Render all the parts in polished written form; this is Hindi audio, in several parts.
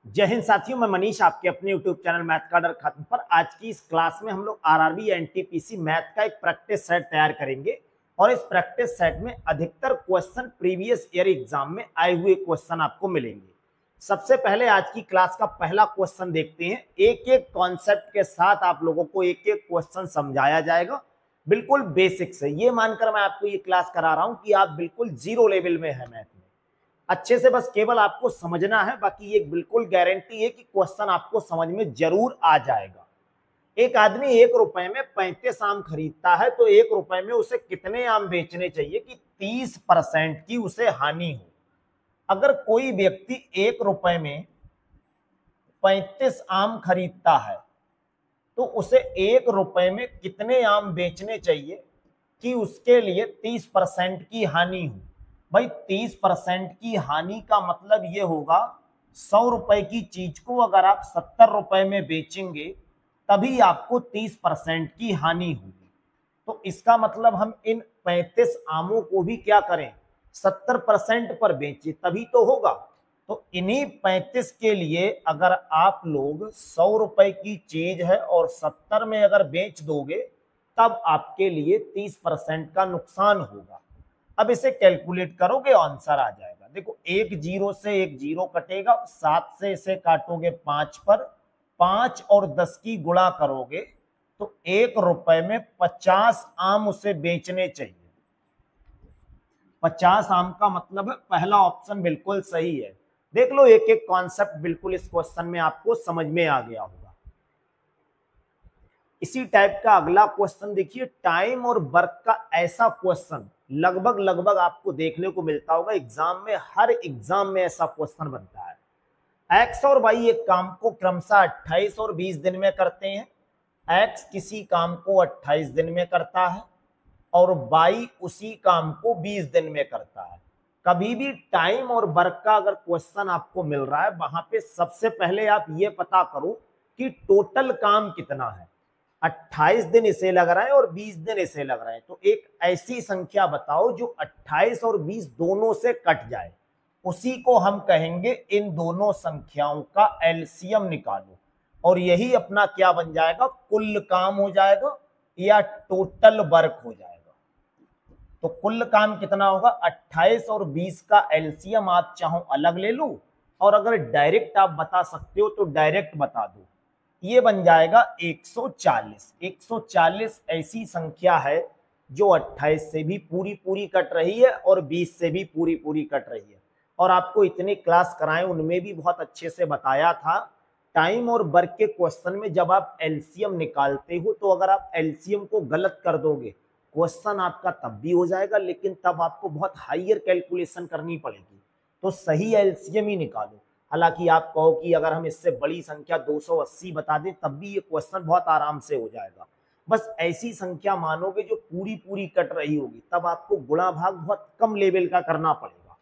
जय हिंद साथियों, मैं मनीष आपके अपने YouTube चैनल मैथ का डर खत्म पर आज की इस क्लास में हम लोग आरआरबी एनटीपीसी मैथ का एक प्रैक्टिस सेट तैयार करेंगे और इस प्रैक्टिस सेट में अधिकतर क्वेश्चन प्रीवियस ईयर एग्जाम में आए हुए क्वेश्चन आपको मिलेंगे। सबसे पहले आज की क्लास का पहला क्वेश्चन देखते हैं। एक एक कॉन्सेप्ट के साथ आप लोगों को एक एक क्वेश्चन समझाया जाएगा, बिल्कुल बेसिक से। ये मानकर मैं आपको ये क्लास करा रहा हूं कि आप बिल्कुल जीरो लेवल में है मैथ में, अच्छे से बस केवल आपको समझना है। बाकी ये बिल्कुल गारंटी है कि क्वेश्चन आपको समझ में जरूर आ जाएगा। एक आदमी 1 रुपए में 35 आम खरीदता है तो 1 रुपए में उसे कितने आम बेचने चाहिए कि 30% की उसे हानि हो। अगर कोई व्यक्ति 1 रुपए में 35 आम खरीदता है तो उसे 1 रुपए में कितने आम बेचने चाहिए कि उसके लिए 30% की हानि हो। भाई 30% की हानि का मतलब ये होगा 100 रुपए की चीज को अगर आप 70 रुपए में बेचेंगे तभी आपको 30% की हानि होगी। तो इसका मतलब हम इन 35 आमों को भी क्या करें, 70% पर बेचें तभी तो होगा। तो इन्हीं 35 के लिए अगर आप लोग 100 रुपए की चीज है और 70 में अगर बेच दोगे तब आपके लिए 30% का नुकसान होगा। अब इसे कैलकुलेट करोगे आंसर आ जाएगा। देखो, एक जीरो से एक जीरो कटेगा, 7 से इसे काटोगे 5 पर, 5 और 10 की गुणा करोगे तो 1 रुपए में 50 आम उसे बेचने चाहिए। 50 आम का मतलब है पहला ऑप्शन बिल्कुल सही है। देख लो, एक एक कॉन्सेप्ट बिल्कुल इस क्वेश्चन में आपको समझ में आ गया होगा। इसी टाइप का अगला क्वेश्चन देखिए। टाइम और वर्क का ऐसा क्वेश्चन लगभग आपको देखने को मिलता होगा एग्जाम में, हर एग्जाम में ऐसा क्वेश्चन बनता है। एक्स और वाई एक काम को क्रमशः 28 और 20 दिन में करते हैं। एक्स किसी काम को 28 दिन में करता है और वाई उसी काम को 20 दिन में करता है। कभी भी टाइम और वर्क का अगर क्वेश्चन आपको मिल रहा है, वहां पे सबसे पहले आप ये पता करो कि टोटल काम कितना है। 28 दिन इसे लग रहा है और 20 दिन इसे लग रहा है, तो एक ऐसी संख्या बताओ जो 28 और 20 दोनों से कट जाए, उसी को हम कहेंगे इन दोनों संख्याओं का एलसीएम निकालो। और यही अपना क्या बन जाएगा, कुल काम हो जाएगा या टोटल वर्क हो जाएगा। तो कुल काम कितना होगा, 28 और 20 का एलसीएम आप चाहो अलग ले लो और अगर डायरेक्ट आप बता सकते हो तो डायरेक्ट बता दो। ये बन जाएगा 140। 140 ऐसी संख्या है जो 28 से भी पूरी कट रही है और 20 से भी पूरी कट रही है। और आपको इतने क्लास कराए उनमें भी बहुत अच्छे से बताया था। टाइम और वर्क के क्वेश्चन में जब आप एलसीएम निकालते हो तो अगर आप एलसीएम को गलत कर दोगे क्वेश्चन आपका तब भी हो जाएगा, लेकिन तब आपको बहुत हाईयर कैलकुलेशन करनी पड़ेगी। तो सही एलसीएम ही निकालो। हालांकि आप कहो कि अगर हम इससे बड़ी संख्या 280 बता दें तब भी ये क्वेश्चन बहुत आराम से हो जाएगा। बस ऐसी संख्या मानोगे जो पूरी कट रही होगी, तब आपको गुणा भाग बहुत कम लेवल का करना पड़ेगा।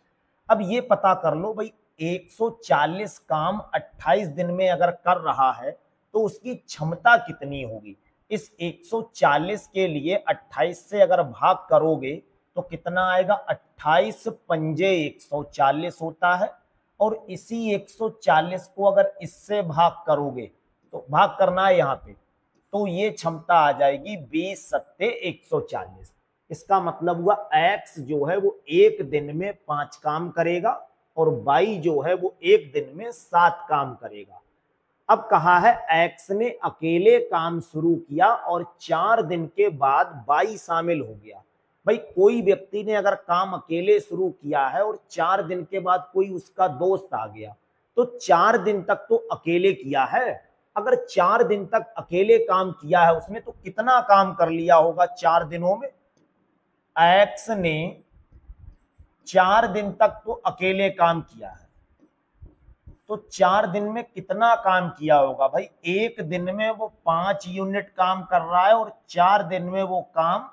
अब ये पता कर लो भाई, 140 काम 28 दिन में अगर कर रहा है तो उसकी क्षमता कितनी होगी। इस 140 के लिए 28 से अगर भाग करोगे तो कितना आएगा, 28 पंजे 140 होता है और इसी 140 को अगर इससे भाग करोगे तो भाग करना है यहाँ पे, तो ये क्षमता आ जाएगी 20 सत्ते 140। इसका मतलब हुआ एक्स जो है वो एक दिन में 5 काम करेगा और वाई जो है वो एक दिन में 7 काम करेगा। अब कहा है एक्स ने अकेले काम शुरू किया और 4 दिन के बाद वाई शामिल हो गया। भाई कोई व्यक्ति ने अगर काम अकेले शुरू किया है और 4 दिन के बाद कोई उसका दोस्त आ गया तो 4 दिन तक तो अकेले किया है। अगर 4 दिन तक अकेले काम किया है उसने तो कितना काम कर लिया होगा 4 दिनों में। एक्स ने 4 दिन तक तो अकेले काम किया है, तो 4 दिन में कितना काम किया होगा भाई। एक दिन में वो 5 यूनिट काम कर रहा है और 4 दिन में वो काम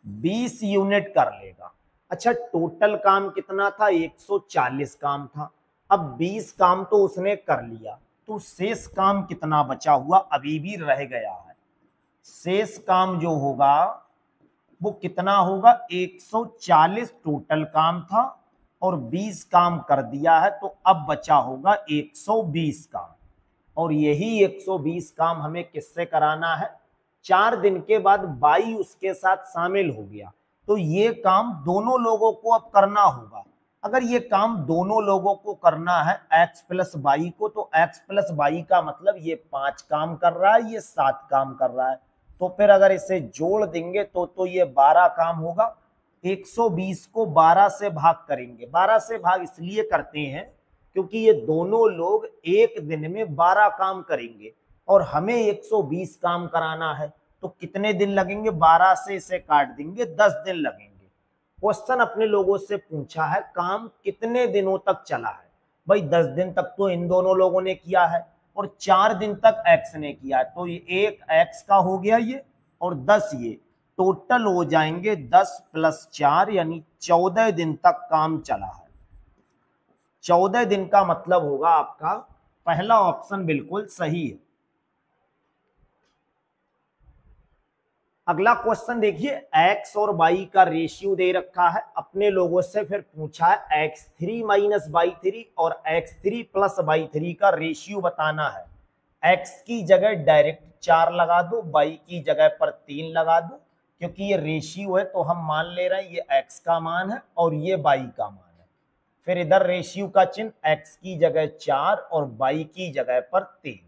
20 यूनिट कर लेगा। अच्छा, टोटल काम कितना था, 140 काम था। अब 20 काम तो उसने कर लिया, तो शेष काम कितना बचा हुआ, अभी भी रह गया है। शेष काम जो होगा वो कितना होगा, 140 टोटल काम था और 20 काम कर दिया है, तो अब बचा होगा 120 काम। और यही 120 काम हमें किससे कराना है? 4 दिन के बाद बाई उसके साथ शामिल हो गया, तो ये काम दोनों लोगों को अब करना होगा। अगर ये काम दोनों लोगों को करना है x प्लस वाई को, तो x प्लस वाई का मतलब ये 5 काम कर रहा है, ये 7 काम कर रहा है, तो फिर अगर इसे जोड़ देंगे तो ये 12 काम होगा। 120 को 12 से भाग करेंगे। 12 से भाग इसलिए करते हैं क्योंकि ये दोनों लोग एक दिन में 12 काम करेंगे और हमें 120 काम कराना है, तो कितने दिन लगेंगे? 12 से इसे काट देंगे, 10 दिन लगेंगे। क्वेश्चन अपने लोगों से पूछा है काम कितने दिनों तक चला है। भाई 10 दिन तक तो इन दोनों लोगों ने किया है और 4 दिन तक एक्स ने किया है, तो ये एक एक्स का हो गया ये और 10 ये, टोटल हो जाएंगे 10 प्लस 4 यानी 14 दिन तक काम चला है। 14 दिन का मतलब होगा आपका पहला ऑप्शन बिल्कुल सही है। अगला क्वेश्चन देखिए, x और y का रेशियो दे रखा है अपने लोगों से, फिर पूछा है x3 माइनस y3 और x3 प्लस y3 का रेशियो बताना है। x की जगह डायरेक्ट 4 लगा दो, y की जगह पर 3 लगा दो, क्योंकि ये रेशियो है तो हम मान ले रहे हैं ये x का मान है और ये y का मान है। फिर इधर रेशियो का चिन्ह, x की जगह 4 और y की जगह पर 3।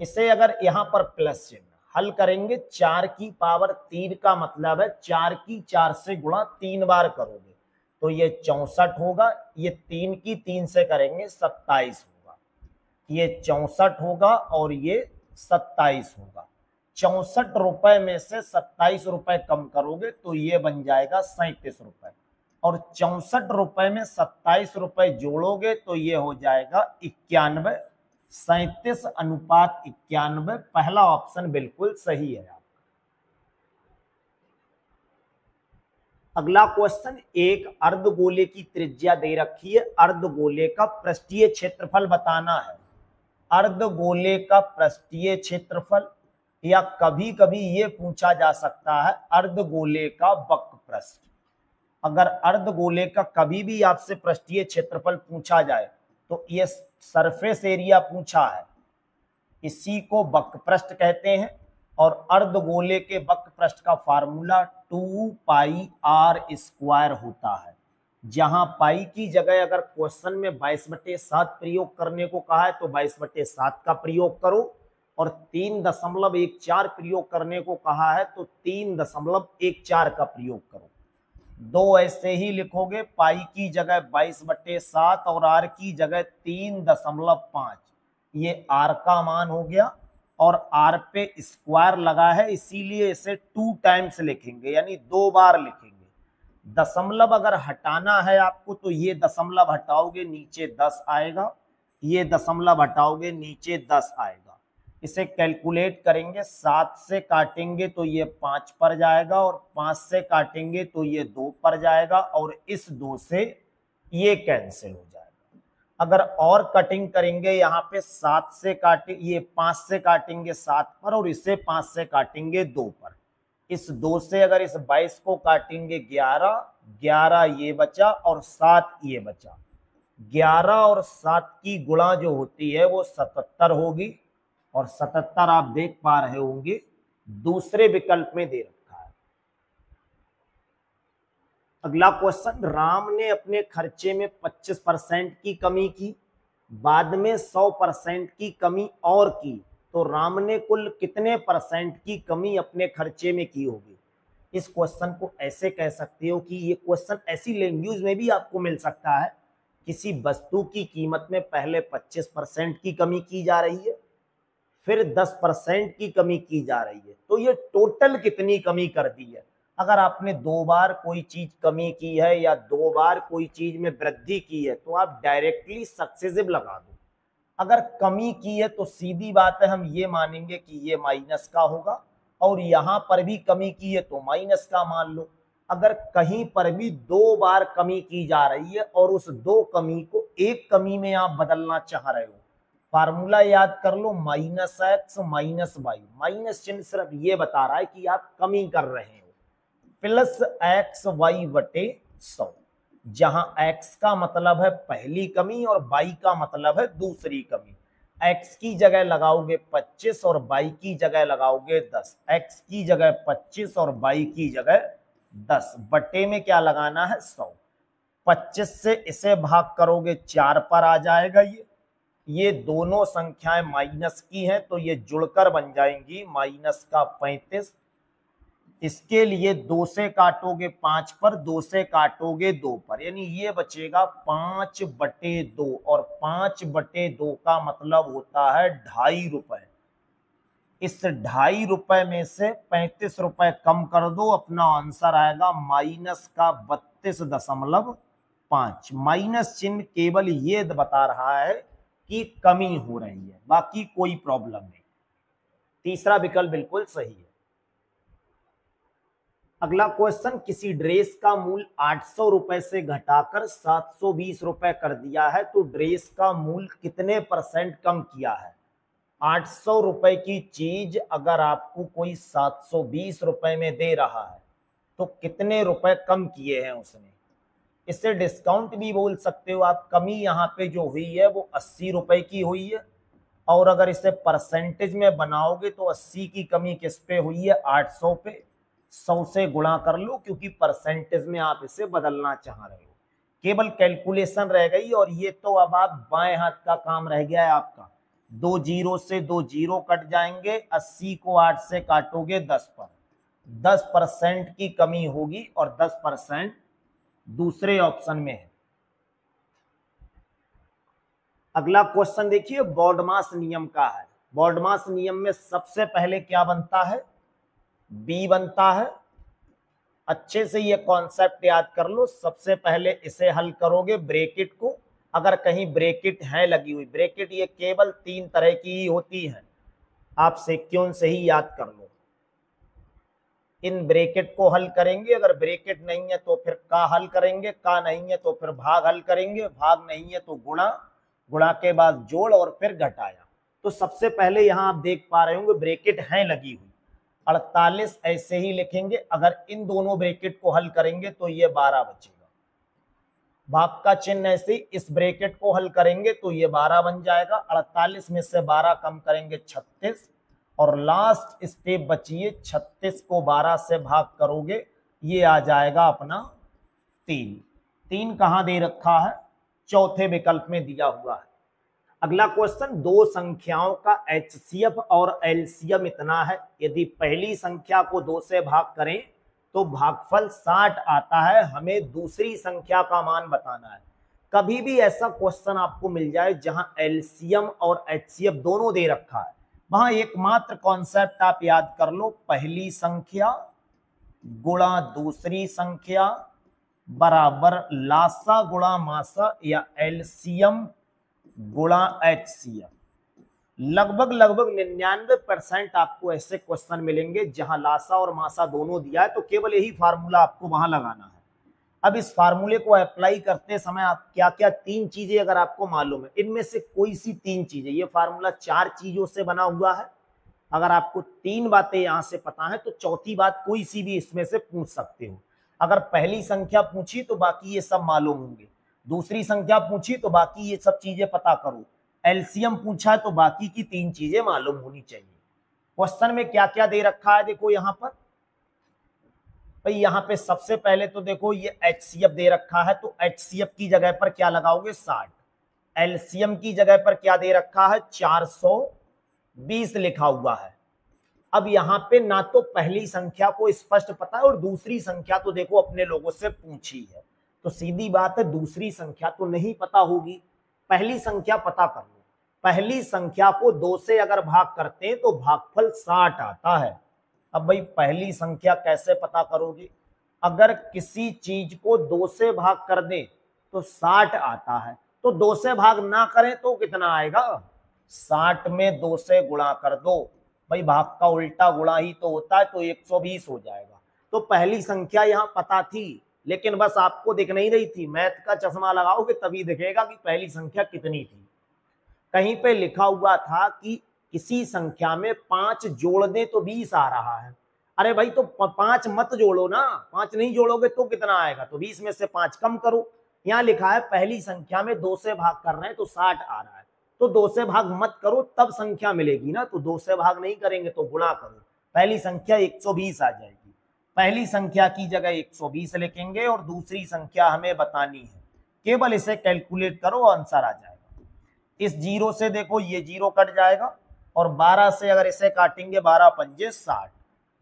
इसे अगर यहां पर प्लस चिन्ह हल करेंगे, 4 की पावर 3 का मतलब है 4 की 4 से गुणा 3 बार करोगे तो ये 64 होगा। ये 3 की 3 से करेंगे 27 होगा, ये 64 होगा और ये 27 होगा। 64 रुपए में से 27 रुपए कम करोगे तो ये बन जाएगा 37 रुपए, और 64 रुपए में 27 रुपए जोड़ोगे तो ये हो जाएगा 91। 37 अनुपात 91, पहला ऑप्शन बिल्कुल सही है। अगला क्वेश्चन, एक अर्धगोले की त्रिज्या दे रखी है, अर्धगोले का पृष्ठीय क्षेत्रफल बताना है। अर्धगोले का पृष्ठीय क्षेत्रफल, या कभी कभी ये पूछा जा सकता है अर्धगोले का वक्रपृष्ठ। अगर अर्धगोले का कभी भी आपसे पृष्ठीय क्षेत्रफल पूछा जाए तो ये सरफेस एरिया पूछा है, इसी को वक्रपृष्ठ कहते हैं। और अर्धगोले के वक्रपृष्ठ का फार्मूला 2 पाई आर स्क्वायर होता है, जहां पाई की जगह अगर क्वेश्चन में 22/7 प्रयोग करने को कहा है तो 22/7 का प्रयोग करो, और 3.14 प्रयोग करने को कहा है तो 3.14 का प्रयोग करो। दो ऐसे ही लिखोगे, पाई की जगह 22/7 और आर की जगह 3.5, ये आर का मान हो गया, और आर पे स्क्वायर लगा है इसीलिए इसे 2 टाइम्स लिखेंगे, यानी 2 बार लिखेंगे। दशमलव अगर हटाना है आपको तो ये दशमलव हटाओगे नीचे 10 आएगा, ये दशमलव हटाओगे नीचे 10 आएगा। इसे कैलकुलेट करेंगे, 7 से काटेंगे तो ये 5 पर जाएगा, और 5 से काटेंगे तो ये 2 पर जाएगा, और इस 2 से ये कैंसिल हो जाएगा। अगर और कटिंग करेंगे, यहाँ पे 7 से काटे, ये 5 से काटेंगे 7 पर, और इसे 5 से काटेंगे 2 पर। इस 2 से अगर इस 22 को काटेंगे 11 ये बचा और 7 ये बचा। 11 और 7 की गुणा जो होती है वो 77 होगी, और 77 आप देख पा रहे होंगे दूसरे विकल्प में दे रखा है। अगला क्वेश्चन, राम ने अपने खर्चे में 25% की कमी की, बाद में 100% की कमी और की, तो राम ने कुल कितने परसेंट की कमी अपने खर्चे में की होगी। इस क्वेश्चन को ऐसे कह सकते हो कि ये क्वेश्चन ऐसी लैंग्वेज में भी आपको मिल सकता है, किसी वस्तु की कीमत में पहले 25% की कमी की जा रही है, फिर 10% की कमी की जा रही है, तो ये टोटल कितनी कमी कर दी है। अगर आपने 2 बार कोई चीज कमी की है या 2 बार कोई चीज में वृद्धि की है तो आप डायरेक्टली सक्सेसिव लगा दो। अगर कमी की है तो सीधी बात है हम ये मानेंगे कि ये माइनस का होगा, और यहां पर भी कमी की है तो माइनस का मान लो। अगर कहीं पर भी 2 बार कमी की जा रही है और उस 2 कमी को एक कमी में आप बदलना चाह रहे हो, फार्मूला याद कर लो, -x माइनस वाई, माइनस चिन्ह सिर्फ ये बता रहा है कि आप कमी कर रहे हो, प्लस x y/100। जहां x का मतलब है पहली कमी और y का मतलब है दूसरी कमी। x की जगह लगाओगे 25 और y की जगह लगाओगे 10। x की जगह 25 और y की जगह 10 बटे में क्या लगाना है 100। 25 से इसे भाग करोगे 4 पर आ जाएगा ये दोनों संख्याएं माइनस की हैं तो ये जुड़कर बन जाएंगी -35। इसके लिए 2 से काटोगे 5 पर, 2 से काटोगे 2 पर, यानी ये बचेगा 5/2 और 5/2 का मतलब होता है 2.5 रुपए। इस 2.5 रुपए में से 35 रुपए कम कर दो, अपना आंसर आएगा -32.5। माइनस चिन्ह केवल ये बता रहा है कि कमी हो रही है, बाकी कोई प्रॉब्लम नहीं। तीसरा विकल्प बिल्कुल सही है। अगला क्वेश्चन, किसी ड्रेस का मूल्य 800 रुपए से घटाकर 720 रुपए कर दिया है तो ड्रेस का मूल्य कितने % कम किया है। 800 रुपए की चीज अगर आपको कोई 720 रुपए में दे रहा है तो कितने रुपए कम किए हैं उसने। इसे डिस्काउंट भी बोल सकते हो आप। कमी यहाँ पे जो हुई है वो 80 रुपए की हुई है, और अगर इसे परसेंटेज में बनाओगे तो 80 की कमी किस पे हुई है 800 पे। 100 से गुणा कर लो क्योंकि परसेंटेज में आप इसे बदलना चाह रहे हो। केवल कैलकुलेशन रह गई, और ये तो अब आप बाएं हाथ का काम रह गया है आपका। 2 जीरो से 2 जीरो कट जाएंगे, 80 को 8 से काटोगे 10 पर, 10% की कमी होगी और 10% दूसरे ऑप्शन में है। अगला क्वेश्चन देखिए, बॉडमास नियम का है। बॉडमास नियम में सबसे पहले क्या बनता है, बी बनता है। अच्छे से ये कॉन्सेप्ट याद कर लो। सबसे पहले इसे हल करोगे ब्रैकेट को, अगर कहीं ब्रैकेट है लगी हुई। ब्रैकेट ये केवल 3 तरह की ही होती है, आप सेक्योन से ही याद कर लो। इन ब्रैकेट को हल करेंगे, अगर ब्रैकेट नहीं है तो फिर का हल करेंगे, का नहीं है तो फिर भाग हल करेंगे, भाग नहीं है तो गुणा, गुणा के बाद जोड़ और फिर घटाया। तो सबसे पहले यहाँ आप देख पा रहे होंगे ब्रैकेट है लगी हुई। 48 ऐसे ही लिखेंगे। अगर इन दोनों ब्रैकेट को हल करेंगे तो ये 12 बचेगा। भाग का चिन्ह ऐसे ही, इस ब्रैकेट को हल करेंगे तो ये 12 बन जाएगा। 48 में से 12 कम करेंगे 36, और लास्ट स्टेप बचिए 36 को 12 से भाग करोगे, ये आ जाएगा अपना 3। 3 कहां दे रखा है, चौथे विकल्प में दिया हुआ है। अगला क्वेश्चन, दो संख्याओं का एचसीएफ और एलसीएम इतना है। यदि पहली संख्या को 2 से भाग करें तो भागफल 60 आता है। हमें दूसरी संख्या का मान बताना है। कभी भी ऐसा क्वेश्चन आपको मिल जाए जहां एलसीएम और एचसीएफ दोनों दे रखा है, वहां एकमात्र कॉन्सेप्ट आप याद कर लो, पहली संख्या गुणा दूसरी संख्या बराबर लासा गुणा मासा या एलसीएम गुणा एचसीएफ। लगभग 99% आपको ऐसे क्वेश्चन मिलेंगे जहां लासा और मासा दोनों दिया है, तो केवल यही फार्मूला आपको वहां लगाना है। अब इस फार्मूले को अप्लाई करते समय आप क्या क्या 3 चीजें अगर आपको मालूम है, इनमें से कोई सी 3 चीजें, ये फार्मूला 4 चीजों से बना हुआ है। अगर आपको 3 बातें यहां से पता है तो चौथी बात कोई सी भी इसमें से पूछ सकते हो। अगर पहली संख्या पूछी तो बाकी ये सब मालूम होंगे, दूसरी संख्या पूछी तो बाकी ये सब चीजें पता करो, एलसीएम पूछा है तो बाकी की 3 चीजें मालूम होनी चाहिए। क्वेश्चन में क्या क्या दे रखा है देखो यहां पर भाई। यहां पे सबसे पहले तो देखो ये एचसीएफ दे रखा है, तो एचसीएफ की जगह पर क्या लगाओगे 60। एलसीएम की जगह पर क्या दे रखा है 420 लिखा हुआ है। अब यहां पे ना तो पहली संख्या को स्पष्ट पता है और दूसरी संख्या तो देखो अपने लोगों से पूछी है, तो सीधी बात है दूसरी संख्या तो नहीं पता होगी। पहली संख्या पता कर लो। पहली संख्या को 2 से अगर भाग करते हैं तो भागफल 60 आता है। अब भाई पहली संख्या कैसे पता करोगे, अगर किसी चीज को 2 से भाग कर दे तो 60 आता है, तो 2 से भाग ना करें तो कितना आएगा, 60 में 2 से गुणा कर दो। भाई भाग का उल्टा गुणा ही तो होता है, तो 120 हो जाएगा। तो पहली संख्या यहाँ पता थी, लेकिन बस आपको दिख नहीं रही थी। मैथ का चश्मा लगाओगे तभी दिखेगा कि पहली संख्या कितनी थी। कहीं पे लिखा हुआ था कि किसी संख्या में 5 जोड़ दें तो 20 आ रहा है। अरे भाई तो 5 मत जोड़ो ना, 5 नहीं जोड़ोगे तो कितना आएगा, तो 20 में से 5 कम करो। यहाँ लिखा है पहली संख्या में 2 से भाग कर रहे हैं तो 60 आ रहा है, तो 2 से भाग मत करो तब संख्या मिलेगी ना, तो 2 से भाग नहीं करेंगे तो गुणा करो, पहली संख्या 120 आ जाएगी। पहली संख्या की जगह 120 लिखेंगे और दूसरी संख्या हमें बतानी है, केवल इसे कैलकुलेट करो आंसर आ जाएगा। इस 0 से देखो ये 0 कट जाएगा और 12 से अगर इसे काटेंगे 12 पंजे 60,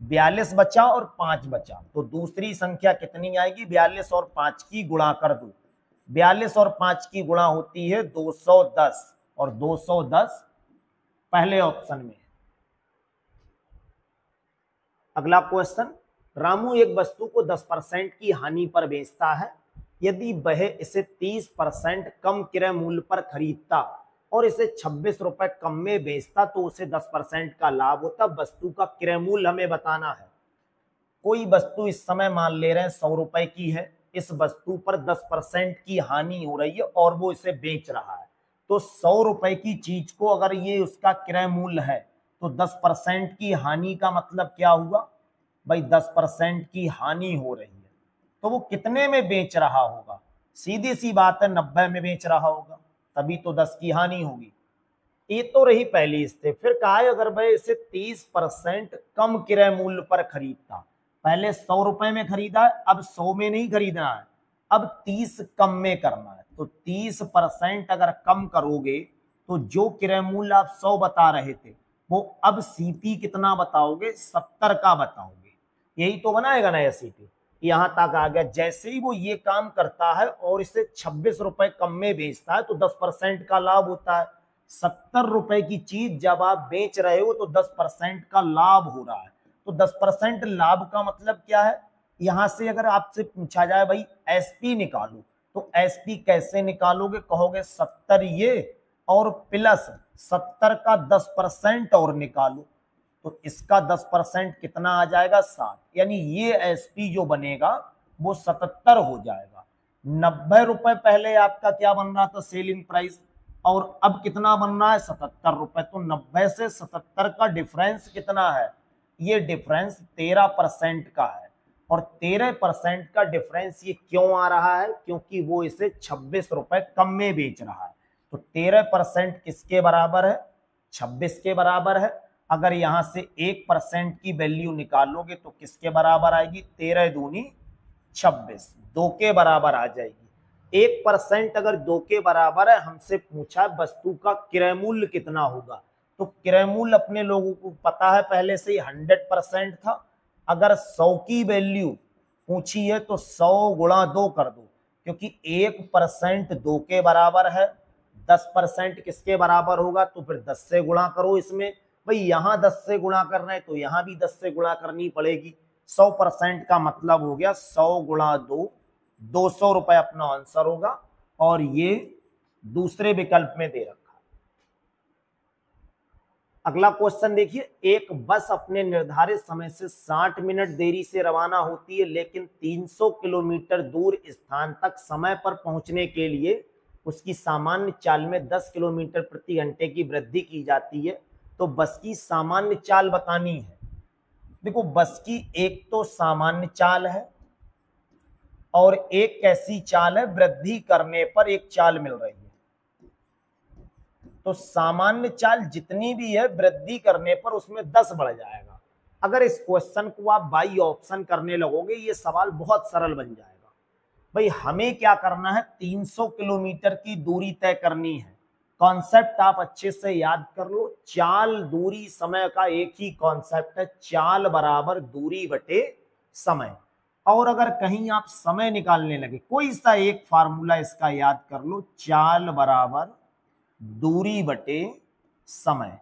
42 बचा और 5 बचा, तो दूसरी संख्या कितनी आएगी, 42 और 5 की गुणा कर दो। 42 और 5 की गुणा होती है 210 और 210 पहले ऑप्शन में। अगला क्वेश्चन, रामू एक वस्तु को 10% की हानि पर बेचता है, यदि वह इसे 30% कम क्रय मूल्य पर खरीदता और इसे 26 रुपए कम में बेचता तो उसे 10% का लाभ होता। वस्तु का क्रय मूल्य हमें बताना है। कोई वस्तु इस समय मान ले रहे हैं 100 रुपए की है, इस वस्तु पर 10% की हानि हो रही है और वो इसे बेच रहा है, तो 100 रुपए की चीज को अगर ये उसका क्रय मूल्य है तो 10% की हानि का मतलब क्या हुआ भाई, 10% की हानि हो रही है, तो वो कितने में बेच रहा होगा, सीधी सी बात है 90 में बेच रहा होगा, तभी तो 10 की हानि होगी। ये तो रही पहली स्टेप। फिर कहा है अगर भाई इसे 30% कम क्रय मूल्य पर खरीदता, पहले 100 रुपए में खरीदा है, अब 100 में नहीं खरीदना है, अब 30 कम में करना है, तो 30% अगर कम करोगे तो जो क्रय मूल्य आप 100 बता रहे थे वो अब सीपी कितना बताओगे, 70 का बताओगे, यही तो बनाएगा ना ये सीपी। यहां तक आ गया। जैसे ही वो ये काम करता है और इसे 26 रुपए कम में बेचता है तो 10% का लाभ होता है। 70 रुपए की चीज जब आप बेच रहे हो तो 10% का लाभ हो रहा है, तो 10% लाभ का मतलब क्या है, यहां से अगर आपसे पूछा जाए भाई एसपी निकालो, तो एसपी कैसे निकालोगे, कहोगे 70 ये और प्लस 70 का 10% और निकालो, तो इसका 10% कितना आ जाएगा 60, यानी ये एसपी जो बनेगा वो 77 हो जाएगा। 90 रुपए पहले आपका क्या बन रहा था सेलिंग प्राइस, और अब कितना बन रहा है 77 रुपए, तो 90 से 77 का डिफरेंस कितना है, ये डिफरेंस 13% का है। और 13% का डिफरेंस ये क्यों आ रहा है, क्योंकि वो इसे 26 रुपए कम में बेच रहा है, तो 13% किसके बराबर है, 26 के बराबर है। अगर यहां से 1% की वैल्यू निकालोगे तो किसके बराबर आएगी, 13 दूनी 26, 2 के बराबर आ जाएगी। 1% अगर 2 के बराबर है, हमसे पूछा वस्तु का क्रय मूल्य कितना होगा, तो क्रय मूल्य अपने लोगों को पता है पहले से ही 100% था। अगर 100 की वैल्यू पूछी है तो 100 गुणा 2 कर दो, क्योंकि 1% 2 के बराबर है, 10% किसके बराबर होगा, तो फिर 10 से गुणा करो। इसमें भाई यहां 10 से गुणा कर रहे हैं तो यहां भी 10 से गुणा करनी पड़ेगी। 100% का मतलब हो गया 100 गुणा 2, 200 रुपए अपना आंसर होगा, और ये दूसरे विकल्प में दे रखा। अगला क्वेश्चन देखिए, एक बस अपने निर्धारित समय से 60 मिनट देरी से रवाना होती है, लेकिन 300 किलोमीटर दूर स्थान तक समय पर पहुंचने के लिए उसकी सामान्य चाल में 10 किलोमीटर प्रति घंटे की वृद्धि की जाती है, तो बस की सामान्य चाल बतानी है। देखो बस की एक तो सामान्य चाल है और एक कैसी चाल है, वृद्धि करने पर एक चाल मिल रही है, तो सामान्य चाल जितनी भी है वृद्धि करने पर उसमें 10 बढ़ जाएगा। अगर इस क्वेश्चन को आप बाई ऑप्शन करने लगोगे ये सवाल बहुत सरल बन जाएगा। भाई हमें क्या करना है, 300 किलोमीटर की दूरी तय करनी है। कॉन्सेप्ट आप अच्छे से याद कर लो, चाल दूरी समय का एक ही कॉन्सेप्ट है, चाल बराबर दूरी बटे समय। और अगर कहीं आप समय निकालने लगे, कोई सा एक फार्मूला इसका याद कर लो, चाल बराबर दूरी बटे समय।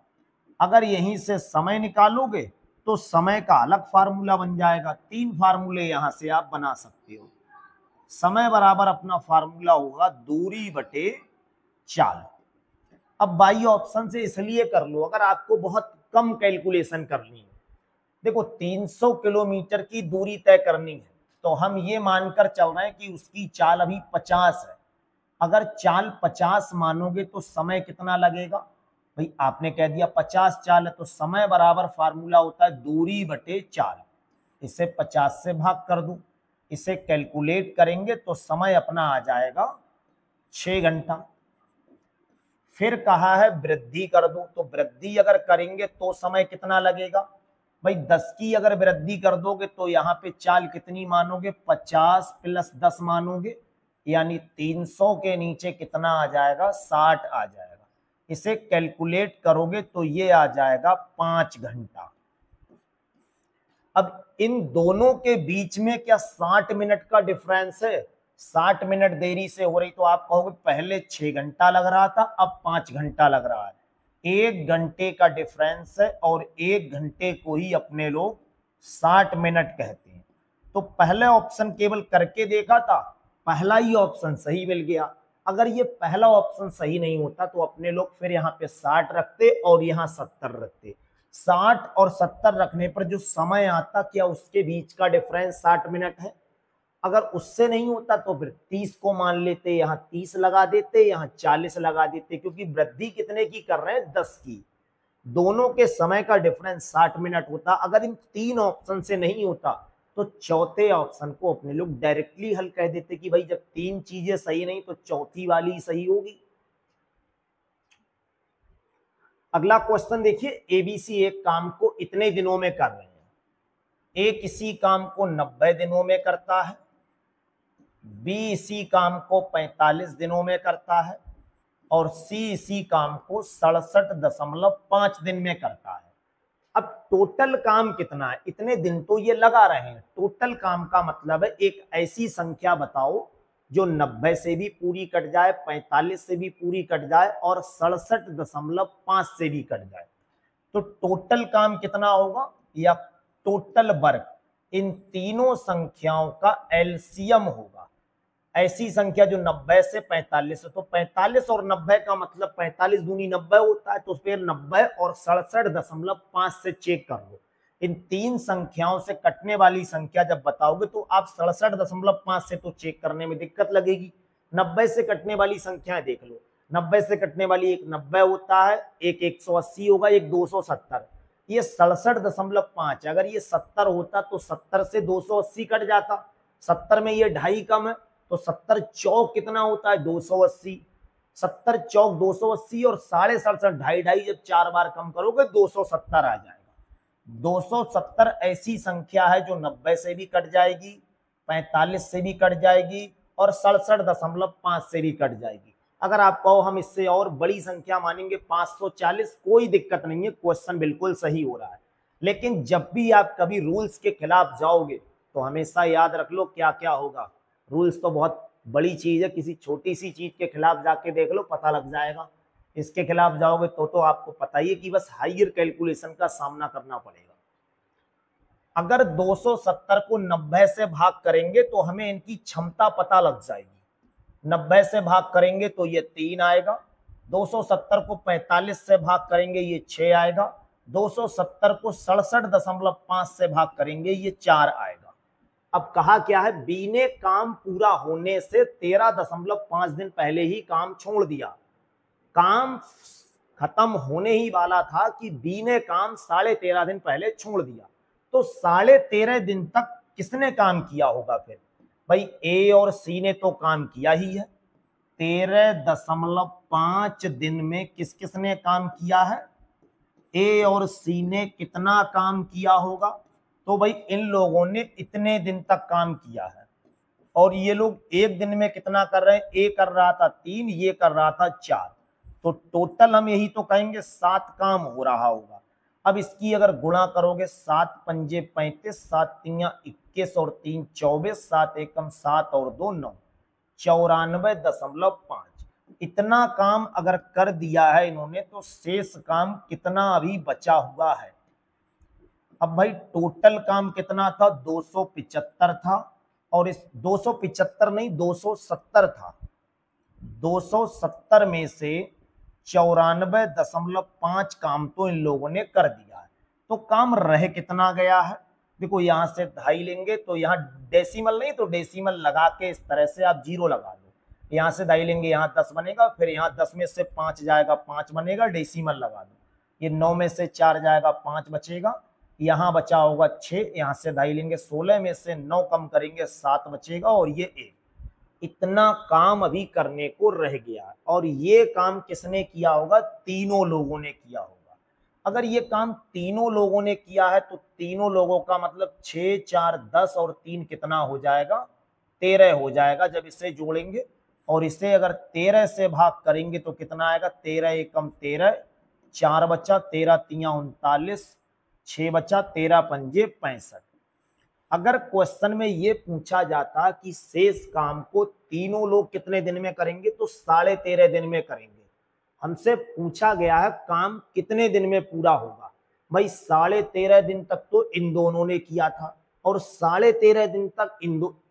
अगर यहीं से समय निकालोगे तो समय का अलग फार्मूला बन जाएगा। 3 फार्मूले यहां से आप बना सकते हो। समय बराबर अपना फार्मूला होगा दूरी बटे चाल। अब बाई ऑप्शन से इसलिए कर लो अगर आपको बहुत कम कैलकुलेशन करनी है। देखो 300 किलोमीटर की दूरी तय करनी है, तो हम ये मानकर चल रहे हैं कि उसकी चाल अभी 50 है। अगर चाल 50 मानोगे तो समय कितना लगेगा, भाई आपने कह दिया 50 चाल है, तो समय बराबर फार्मूला होता है दूरी बटे चाल। इसे 50 से भाग कर दूं, इसे कैलकुलेट करेंगे तो समय अपना आ जाएगा 6 घंटा। फिर कहा है वृद्धि कर दो, तो वृद्धि अगर करेंगे तो समय कितना लगेगा भाई, 10 की अगर वृद्धि कर दोगे तो यहाँ पे चाल कितनी मानोगे, 50 + 10 मानोगे, यानी 300 के नीचे कितना आ जाएगा, 60 आ जाएगा। इसे कैलकुलेट करोगे तो ये आ जाएगा 5 घंटा। अब इन दोनों के बीच में क्या 60 मिनट का डिफरेंस है, 60 मिनट देरी से हो रही, तो आप कहोगे पहले 6 घंटा लग रहा था अब 5 घंटा लग रहा है। 1 घंटे का डिफरेंस है और 1 घंटे को ही अपने लोग 60 मिनट कहते हैं। तो पहले ऑप्शन केवल करके देखा था, पहला ही ऑप्शन सही मिल गया। अगर ये पहला ऑप्शन सही नहीं होता तो अपने लोग फिर यहाँ पे 60 रखते और यहाँ 70 रखते। 60 और 70 रखने पर जो समय आता, क्या उसके बीच का डिफरेंस 60 मिनट है? अगर उससे नहीं होता तो फिर 30 को मान लेते, यहाँ 30 लगा देते, यहाँ 40 लगा देते, क्योंकि वृद्धि कितने की कर रहे हैं, 10 की। दोनों के समय का डिफरेंस 60 मिनट होता। अगर इन 3 ऑप्शन से नहीं होता तो चौथे ऑप्शन को अपने लोग डायरेक्टली हल कह देते कि भाई जब 3 चीजें सही नहीं तो चौथी वाली सही होगी। अगला क्वेश्चन देखिए, एबीसी एक काम को इतने दिनों में कर रहे हैं। ए किसी काम को 90 दिनों में करता है, बी इसी काम को 45 दिनों में करता है और सी इसी काम को 67.5 दिन में करता है। अब टोटल काम कितना है, इतने दिन तो ये लगा रहे हैं, टोटल काम का मतलब है एक ऐसी संख्या बताओ जो 90 से भी पूरी कट जाए, 45 से भी पूरी कट जाए और 67.5 से भी कट जाए। तो टोटल काम कितना होगा या टोटल वर्क, इन तीनों संख्याओं का एलसीएम होगा। ऐसी संख्या जो 90 से 45 है, तो 45 और 90 का मतलब 45 दूनी 90 होता है, तो फिर 90 और 67.5 से चेक कर लो। इन 3 संख्याओं से कटने वाली संख्या जब बताओगे तो आप 67.5 से तो चेक करने में दिक्कत लगेगी। 90 से कटने वाली संख्याएं देख लो, 90 से कटने वाली एक 90 होता है, एक 180 होगा, एक 270, ये 67.5। अगर ये 70 होता तो 70 से 280 कट जाता, 70 में ये 2.5 कम है, तो 70 चौक कितना होता है, 280। 70 चौक 280 और 67.5 2.5 जब 4 बार कम करोगे 270 आ जाएगा। 270 ऐसी संख्या है जो 90 से भी कट जाएगी, 45 से भी कट जाएगी और 67.5 से भी कट जाएगी। अगर आप कहो हम इससे और बड़ी संख्या मानेंगे 540, कोई दिक्कत नहीं है, क्वेश्चन बिल्कुल सही हो रहा है। लेकिन जब भी आप कभी रूल्स के खिलाफ जाओगे तो हमेशा याद रख लो क्या क्या होगा। रूल्स तो बहुत बड़ी चीज है, किसी छोटी सी चीज के खिलाफ जाके देख लो, पता लग जाएगा। इसके खिलाफ जाओगे तो आपको पता ही है कि बस हायर कैलकुलेशन का सामना करना पड़ेगा। अगर 270 को 90 से भाग करेंगे तो हमें इनकी क्षमता पता लग जाएगी। 90 से भाग करेंगे तो ये 3 आएगा, 270 को 45 से भाग करेंगे ये 6 आएगा, 270 को 67.5 से भाग करेंगे ये 4 आएगा। अब कहा क्या है, बी ने काम पूरा होने से 13.5 दिन पहले ही काम छोड़ दिया। काम खत्म होने ही वाला था कि बी ने काम 13.5 दिन पहले छोड़ दिया। तो 13.5 दिन तक किसने काम किया होगा फिर भाई, ए और सी ने तो काम किया ही है। 13.5 दिन में किस किसने काम किया है, ए और सी ने कितना काम किया होगा, तो भाई इन लोगों ने इतने दिन तक काम किया है। और ये लोग एक दिन में कितना कर रहे हैं, ए कर रहा था 3, ये कर रहा था 4, तो टोटल हम यही तो कहेंगे 7 काम हो रहा होगा। अब इसकी अगर गुणा करोगे, 7 पंजे 35, 7 तियां 21 और 3 24, 7 एकम 7 और 2 9, 94.5। इतना काम अगर कर दिया है इन्होंने तो शेष काम कितना अभी बचा हुआ है। अब भाई टोटल काम कितना था, 275 था, और इस 275 नहीं 270 था। 270 में से 94.5 काम तो इन लोगों ने कर दिया है। तो काम रह कितना गया है, देखो यहां से 2.5 लेंगे तो यहाँ डेसिमल नहीं तो डेसिमल लगा के इस तरह से आप 0 लगा दो। यहाँ से 2.5 लेंगे, यहाँ 10 बनेगा, फिर यहाँ 10 में से 5 जाएगा, 5 बनेगा, डेसिमल लगा दो। ये 9 में से 4 जाएगा, 5 बचेगा, यहां बचा होगा 6, यहां से 2.5 लेंगे, 16 में से 9 कम करेंगे 7 बचेगा और ये 1। इतना काम अभी करने को रह गया और ये काम किसने किया होगा? तीनों लोगों ने किया होगा। अगर ये काम तीनों लोगों ने किया है तो तीनों लोगों का मतलब 6, 4, 10 और 3 कितना हो जाएगा? 13 हो जाएगा जब इसे जोड़ेंगे। और इसे अगर 13 से भाग करेंगे तो कितना आएगा? 13 एकम 13, 4 बचा, 13 तिया 39, 6 बचा, 13 पंजे 65। अगर क्वेश्चन में ये पूछा जाता कि शेष काम को तीनों लोग कितने दिन में करेंगे तो 13.5 दिन में करेंगे। हमसे पूछा गया है काम कितने दिन में पूरा होगा। भाई 13.5 दिन तक तो इन दोनों ने किया था और 13.5 दिन तक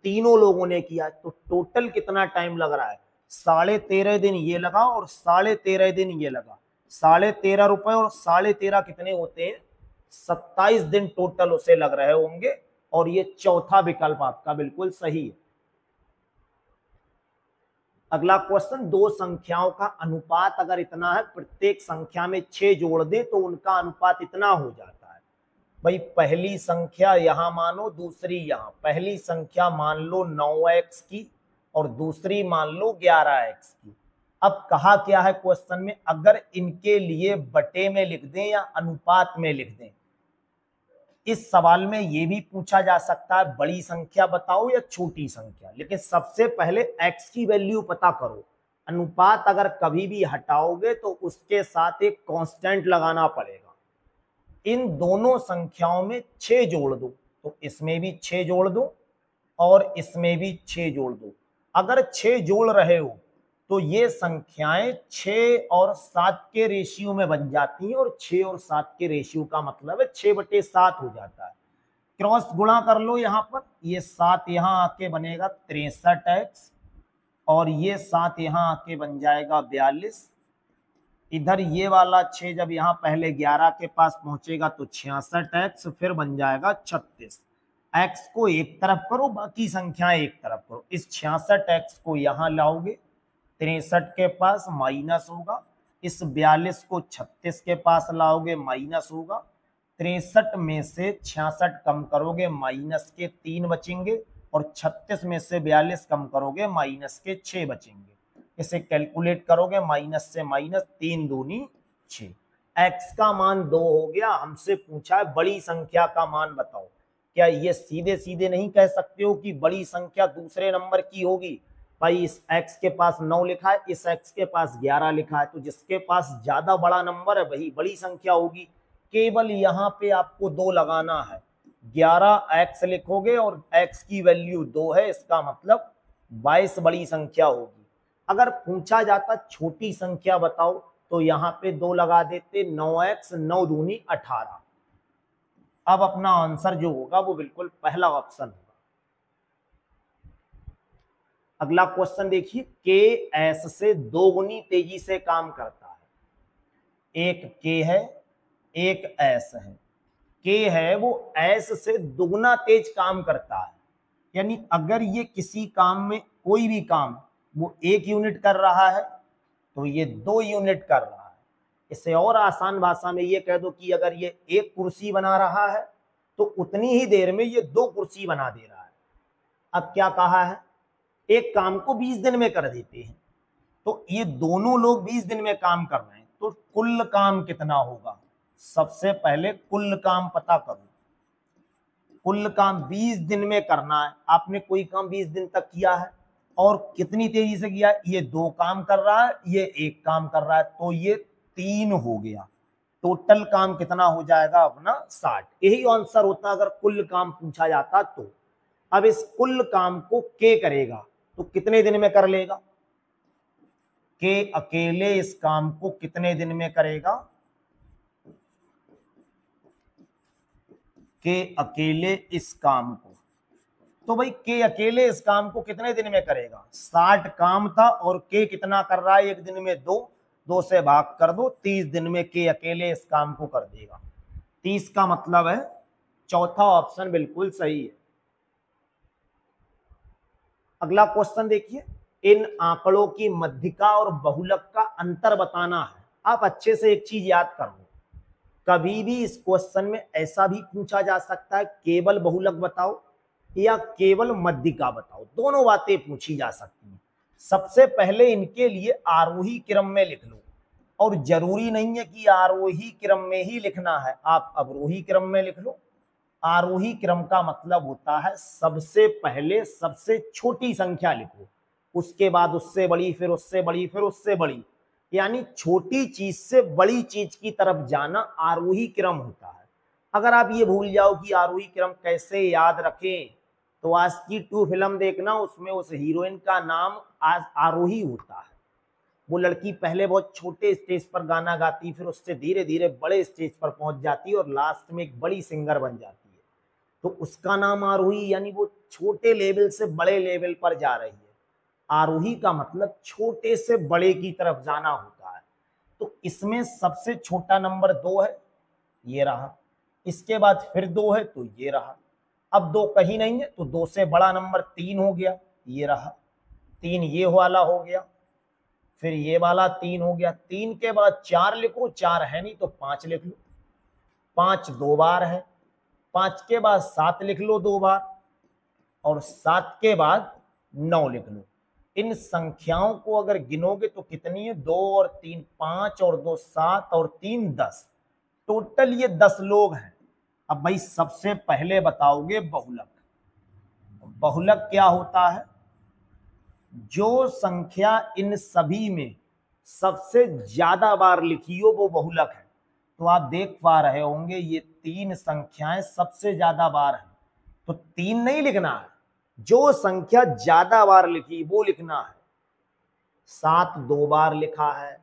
तीनों लोगों ने किया, तो टोटल कितना टाइम लग रहा है? 13.5 दिन ये लगा और 13.5 दिन ये लगा। 13.5 रुपए और 13.5 कितने होते हैं? 27 दिन टोटल उसे लग रहे होंगे और ये चौथा विकल्प आपका बिल्कुल सही है। अगला क्वेश्चन, दो संख्याओं का अनुपात अगर इतना है, प्रत्येक संख्या में 6 जोड़ दें तो उनका अनुपात इतना हो जाता है। भाई पहली संख्या यहां मानो, दूसरी यहां। पहली संख्या मान लो 9x की और दूसरी मान लो 11x की। अब कहा क्या है क्वेश्चन में, अगर इनके लिए बटे में लिख दें या अनुपात में लिख दें। इस सवाल में यह भी पूछा जा सकता है बड़ी संख्या बताओ या छोटी संख्या, लेकिन सबसे पहले x की वैल्यू पता करो। अनुपात अगर कभी भी हटाओगे तो उसके साथ एक कांस्टेंट लगाना पड़ेगा। इन दोनों संख्याओं में 6 जोड़ दो, तो इसमें भी 6 जोड़ दो और इसमें भी 6 जोड़ दो। अगर 6 जोड़ रहे हो तो ये संख्याएं 6 और 7 के रेशियो में बन जाती हैं और 6 और 7 के रेशियो का मतलब है 6/7 हो जाता है। क्रॉस गुणा कर लो, यहाँ पर ये 7 यहाँ आके बनेगा 63x और ये 7 यहाँ आके बन जाएगा 42। इधर ये वाला 6 जब यहाँ पहले 11 के पास पहुंचेगा तो 66x फिर बन जाएगा 36। x को एक तरफ करो, बाकी संख्याएं एक तरफ करो। इस 66x को यहाँ लाओगे, 63 के पास माइनस होगा। इस 42 को 36 के पास लाओगे, माइनस होगा। 63 में से 66 कम करोगे, माइनस के 3 बचेंगे और 36 में से 42 कम करोगे, माइनस के 6 बचेंगे। इसे कैलकुलेट करोगे, माइनस से माइनस 3 दूनी 6। x का मान 2 हो गया। हमसे पूछा है बड़ी संख्या का मान बताओ। क्या ये सीधे सीधे नहीं कह सकते हो कि बड़ी संख्या दूसरे नंबर की होगी? भाई इस x के पास 9 लिखा है, इस x के पास 11 लिखा है, तो जिसके पास ज्यादा बड़ा नंबर है वही बड़ी संख्या होगी। केवल यहाँ पे आपको 2 लगाना है। 11x लिखोगे और x की वैल्यू 2 है, इसका मतलब 22 बड़ी संख्या होगी। अगर पूछा जाता छोटी संख्या बताओ तो यहाँ पे 2 लगा देते, 9x, 9 दूनी 18। अब अपना आंसर जो होगा वो बिल्कुल पहला ऑप्शन होगा। अगला क्वेश्चन देखिए, के एस से 2 गुनी तेजी से काम करता है। एक के है, एक एस है। के है वो एस से दुगना तेज काम करता है। यानी अगर ये किसी काम में कोई भी काम वो 1 यूनिट कर रहा है तो ये 2 यूनिट कर रहा है। इसे और आसान भाषा में ये कह दो कि अगर ये 1 कुर्सी बना रहा है तो उतनी ही देर में ये 2 कुर्सी बना दे रहा है। अब क्या कहा है, एक काम को 20 दिन में कर देते हैं, तो ये दोनों लोग 20 दिन में काम कर रहे हैं, तो कुल काम कितना होगा? सबसे पहले कुल काम पता करो। कुल काम 20 दिन में करना है। आपने कोई काम 20 दिन तक किया है और कितनी तेजी से किया है? ये 2 काम कर रहा है, ये 1 काम कर रहा है, तो ये 3 हो गया। टोटल काम कितना हो जाएगा अपना? 60। यही आंसर होता अगर कुल काम पूछा जाता तो। अब इस कुल काम को के करेगा तो कितने दिन में कर लेगा? के अकेले इस काम को कितने दिन में करेगा? के अकेले इस काम को, तो भाई के अकेले इस काम को कितने दिन में करेगा? 60 काम था और के कितना कर रहा है एक दिन में? 2 से भाग कर दो, 30 दिन में के अकेले इस काम को कर देगा। 30 का मतलब है चौथा ऑप्शन बिल्कुल सही है। अगला क्वेश्चन देखिए, इन आंकड़ों की मध्यिका और बहुलक का अंतर बताना है। आप अच्छे से एक चीज याद कर लो, कभी भी इस क्वेश्चन में ऐसा भी पूछा जा सकता है केवल बहुलक बताओ या केवल मध्यिका बताओ, दोनों बातें पूछी जा सकती हैं। सबसे पहले इनके लिए आरोही क्रम में लिख लो, और जरूरी नहीं है कि आरोही क्रम में ही लिखना है, आप अवरोही क्रम में लिख लो। आरोही क्रम का मतलब होता है सबसे पहले सबसे छोटी संख्या लिखो, उसके बाद उससे बड़ी, फिर उससे बड़ी, फिर उससे बड़ी, यानी छोटी चीज से बड़ी चीज की तरफ जाना आरोही क्रम होता है। अगर आप ये भूल जाओ कि आरोही क्रम कैसे याद रखें, तो आशिकी 2 फिल्म देखना, उसमें उस हीरोइन का नाम आरोही होता है। वो लड़की पहले बहुत छोटे स्टेज पर गाना गाती, फिर उससे धीरे धीरे बड़े स्टेज पर पहुंच जाती है और लास्ट में एक बड़ी सिंगर बन जाती है, तो उसका नाम आरोही, यानी वो छोटे लेवल से बड़े लेवल पर जा रही है। आरोही का मतलब छोटे से बड़े की तरफ जाना होता है। तो इसमें सबसे छोटा नंबर 2 है, ये रहा। इसके बाद फिर 2 है तो ये रहा। अब 2 कहीं नहीं है तो 2 से बड़ा नंबर 3 हो गया, ये रहा। 3 ये वाला हो गया, फिर ये वाला 3 हो गया। 3 के बाद 4 लिखो, 4 है नहीं तो 5 लिख लो, 5 2 बार है। 5 के बाद 7 लिख लो 2 बार, और 7 के बाद 9 लिख लो। इन संख्याओं को अगर गिनोगे तो कितनी है, 2 और 3 5 और 2 7 और 3 10, टोटल ये 10 लोग हैं। अब भाई सबसे पहले बताओगे बहुलक। बहुलक क्या होता है, जो संख्या इन सभी में सबसे ज्यादा बार लिखी हो वो बहुलक है। तो आप देख पा रहे होंगे ये 3 संख्याएं सबसे ज्यादा बार हैं, तो 3 नहीं लिखना है, जो संख्या ज्यादा बार लिखी वो लिखना है। 7 2 बार लिखा है,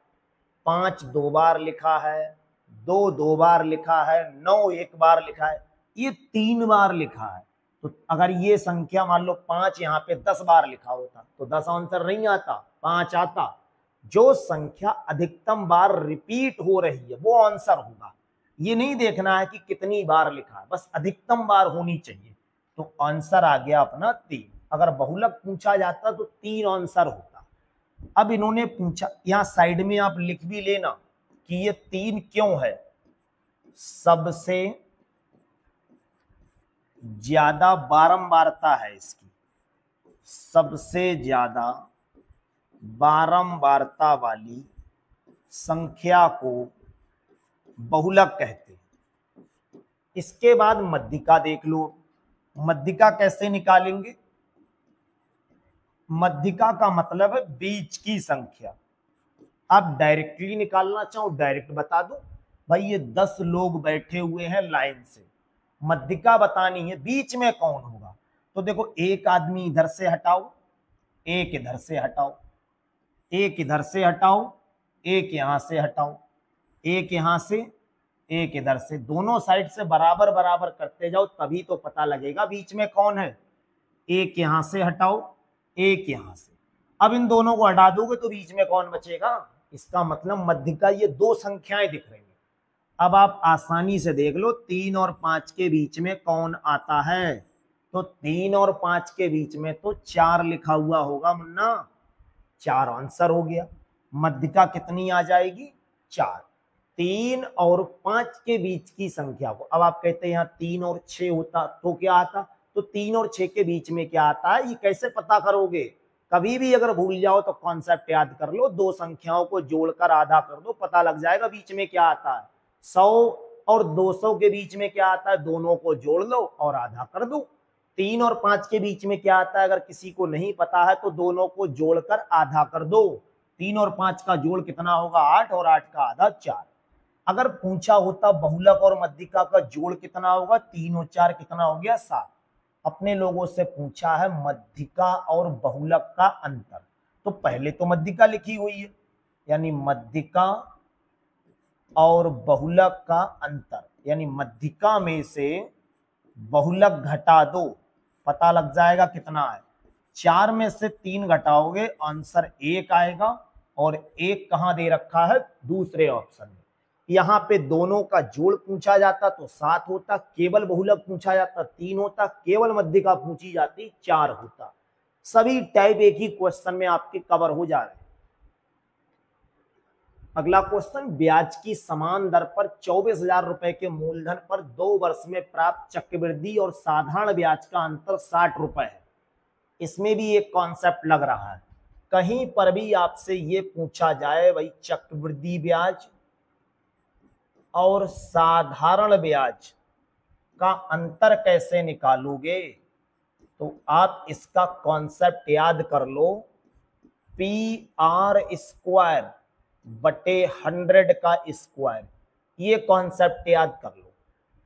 5 2 बार लिखा है, 2 2 बार लिखा है, 9 1 बार लिखा है, ये 3 बार लिखा है। तो अगर ये संख्या मान लो 5 यहाँ पे 10 बार लिखा होता तो 10 आंसर नहीं आता, 5 आता। जो संख्या अधिकतम बार रिपीट हो रही है वो आंसर होगा। ये नहीं देखना है कि कितनी बार लिखा है, बस अधिकतम बार होनी चाहिए। तो आंसर आ गया अपना 3। अगर बहुलक पूछा जाता तो 3 आंसर होता। अब इन्होंने पूछा, यहां साइड में आप लिख भी लेना कि ये 3 क्यों है। सबसे ज्यादा बारंबारता है इसकी, सबसे ज्यादा बारंबारता वाली संख्या को बहुलक कहते हैं। इसके बाद मध्यिका देख लो। मध्यिका कैसे निकालेंगे, मध्यिका का मतलब है बीच की संख्या। आप डायरेक्टली निकालना चाहो डायरेक्ट बता दो, भाई ये 10 लोग बैठे हुए हैं लाइन से, मध्यिका बतानी है बीच में कौन होगा। तो देखो एक आदमी इधर से हटाओ, एक इधर से हटाओ, एक इधर से हटाओ, एक यहां से हटाओ, एक यहां से, एक इधर से, दोनों साइड से बराबर बराबर करते जाओ, तभी तो पता लगेगा बीच में कौन है। एक यहां से हटाओ, एक यहां से। अब इन दोनों को हटा दोगे तो बीच में कौन बचेगा, इसका मतलब मध्यिका ये 2 संख्याएं दिख रही हैं। अब आप आसानी से देख लो 3 और 5 के बीच में कौन आता है, तो 3 और 5 के बीच में तो 4 लिखा हुआ होगा मुन्ना, 4 आंसर हो गया। मध्यिका कितनी आ जाएगी, 4। 3 और 5 के बीच की संख्या को, अब आप कहते हैं यहाँ 3 और 6 होता तो क्या आता, तो 3 और 6 के बीच में क्या आता है, ये कैसे पता करोगे। कभी भी अगर भूल जाओ तो कॉन्सेप्ट याद कर लो, 2 संख्याओं को जोड़कर आधा कर दो, पता लग जाएगा बीच में क्या आता है। 100 और 200 के बीच में क्या आता है, दोनों को जोड़ लो और आधा कर दो। 3 और 5 के बीच में क्या आता है, अगर किसी को नहीं पता है तो दोनों को जोड़कर आधा कर दो। 3 और 5 का जोड़ कितना होगा, 8, और 8 का आधा 4। अगर पूछा होता बहुलक और मध्यिका का जोड़ कितना होगा, 3 और 4 कितना हो गया, 7। अपने लोगों से पूछा है मध्यिका और बहुलक का अंतर, तो पहले तो मध्यिका लिखी हुई है, यानी मध्यिका और बहुलक का अंतर, यानी मध्यिका में से बहुलक घटा दो, पता लग जाएगा कितना है। 4 में से 3 घटाओगे आंसर 1 आएगा, और 1 कहां दे रखा है, दूसरे ऑप्शन में। यहाँ पे दोनों का जोड़ पूछा जाता तो 7 होता, केवल बहुलक पूछा जाता 3 होता, केवल मध्यिका पूछी जाती 4 होता। सभी टाइप एक ही क्वेश्चन में आपके कवर हो जा रहे हैं। अगला क्वेश्चन, ब्याज की समान दर पर 24,000 रुपए के मूलधन पर 2 वर्ष में प्राप्त चक्रवृद्धि और साधारण ब्याज का अंतर 60 रुपए है। इसमें भी एक कॉन्सेप्ट लग रहा है, कहीं पर भी आपसे ये पूछा जाए भाई चक्रवृद्धि ब्याज और साधारण ब्याज का अंतर कैसे निकालोगे, तो आप इसका कॉन्सेप्ट याद कर लो, PR² बटे 100 का स्क्वायर, ये कॉन्सेप्ट याद कर लो।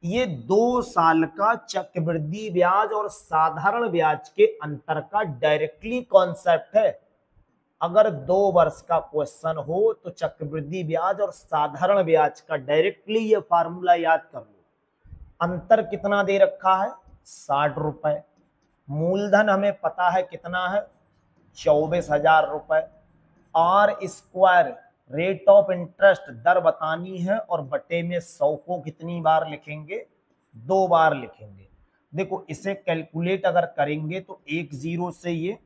ये 2 साल का चक्रवृद्धि ब्याज और साधारण ब्याज के अंतर का डायरेक्टली कॉन्सेप्ट है। अगर 2 वर्ष का क्वेश्चन हो तो चक्रवृद्धि ब्याज और साधारण ब्याज का डायरेक्टली ये फार्मूला याद कर लो। अंतर कितना दे रखा है, 60 रुपए। मूलधन हमें पता है कितना है, 24,000 रुपए। R² रेट ऑफ इंटरेस्ट दर बतानी है और बटे में 100 को कितनी बार लिखेंगे, 2 बार लिखेंगे। देखो इसे कैलकुलेट अगर करेंगे तो एक 0 से ये,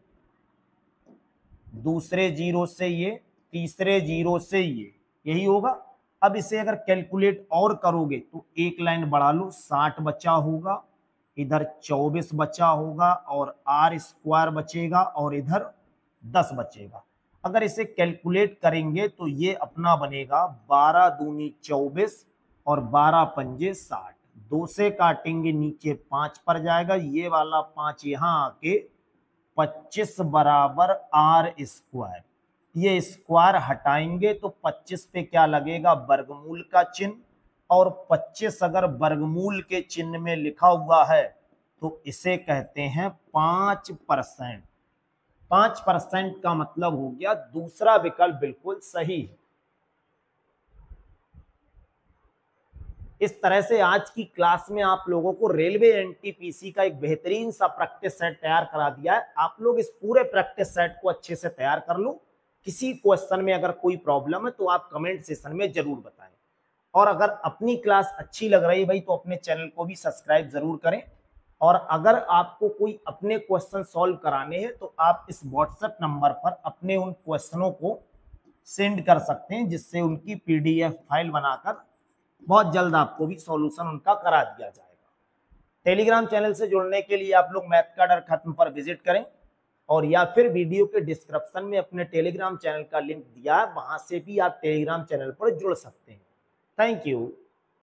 दूसरे 0 से ये, तीसरे 0 से ये, यही होगा। अब इसे अगर कैलकुलेट और करोगे तो एक लाइन बढ़ा लो, 60 बचा होगा, इधर 24 बचा होगा और R² बचेगा और इधर 10 बचेगा। अगर इसे कैलकुलेट करेंगे तो ये अपना बनेगा 12 दूनी 24 और 12 पंजे 60। 2 से काटेंगे नीचे 5 पर जाएगा, ये वाला 5 यहाँ आके 25 बराबर R²। ये स्क्वायर हटाएंगे तो 25 पे क्या लगेगा, वर्गमूल का चिन्ह, और 25 अगर वर्गमूल के चिन्ह में लिखा हुआ है तो इसे कहते हैं 5%। 5% का मतलब हो गया दूसरा विकल्प बिल्कुल सही है। इस तरह से आज की क्लास में आप लोगों को रेलवे एनटीपीसी का एक बेहतरीन सा प्रैक्टिस सेट तैयार करा दिया है। आप लोग इस पूरे प्रैक्टिस सेट को अच्छे से तैयार कर लो। किसी क्वेश्चन में अगर कोई प्रॉब्लम है तो आप कमेंट सेक्शन में जरूर बताएं। और अगर अपनी क्लास अच्छी लग रही है भाई तो अपने चैनल को भी सब्सक्राइब जरूर करें। और अगर आपको कोई अपने क्वेश्चन सॉल्व कराने हैं तो आप इस व्हाट्सएप नंबर पर अपने उन क्वेश्चनों को सेंड कर सकते हैं, जिससे उनकी PDF फाइल बनाकर बहुत जल्द आपको भी सॉल्यूशन उनका करा दिया जाएगा। टेलीग्राम चैनल से जुड़ने के लिए आप लोग मैथ का डर खत्म पर विजिट करें, और या फिर वीडियो के डिस्क्रिप्शन में अपने टेलीग्राम चैनल का लिंक दिया है, वहां से भी आप टेलीग्राम चैनल पर जुड़ सकते हैं। Thank you.